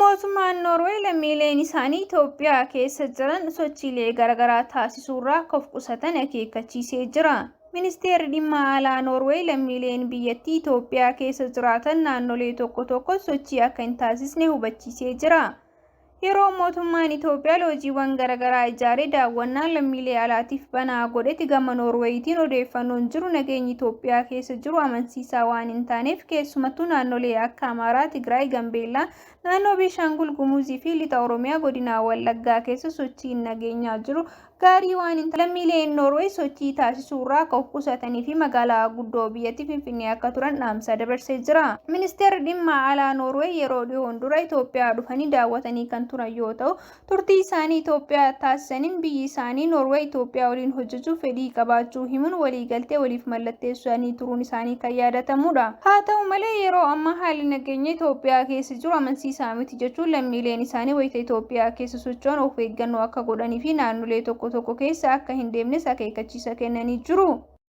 mootummaan Noorweey lammiileen isaanii Itoophiyaa keessa jiran sochiilee garaagaraa taasisuurraa of qusatan akeekkachiisee jira. Ministeerri dhimma alaa Noorweey lammiileen biyyattii Itoophiyaa keessa jiraatan naannolee tokko tokko sochii akka hin taasisne hubachiisee jira. Yeroo mootummaan Itoophiyaa hojiiwwan garaagaraa ijaaree daawwannaa lammiilee alaatiif banaa godhetti gama Noorweeyitiin odeeffannoon jiru nageenyi Itoophiyaa keessa jiru amansiisaa waan hin taaneef keessumattuu naannolee akka Amaaraa, Tigraay, Gambeellaa, naannoo Beeshaangul Gumuzii fi Lixa Oromiyaa godina Wallaggaa keessa sochiin nageenyaa jiru gaarii waan hin taane lammiileen Noorweey sochii taasisuurraa of qusatanii fi magaalaa guddoo biyyattii Finfinnee akka turan dhaamsa dabarsee jira. Ministeerri dhimma alaa Noorweey yeroo dhiyoon dura Itoophiyaa dhufanii daawwatanii kan turan yoo ta'u, turtii isaanii Itoophiyaa taasisaniin biyyi isaanii Noorweey Itoophiyaa waliin hojjechuuf fedhii qabaachuu himuun waliigaltee waliif mallatteessanii turuun isaanii kan yaadatamudha. Haa ta'u malee yeroo ammaa haalli nageenya Itoophiyaa keessa jiru amansiisaa miti jechuun lammiileen isaanii wayita Itoophiyaa keessa socho'an of eeggannoo akka godhanii fi naannolee tokko tokko keessa akka hin deemnes akeekkachiisa kennanii jiru.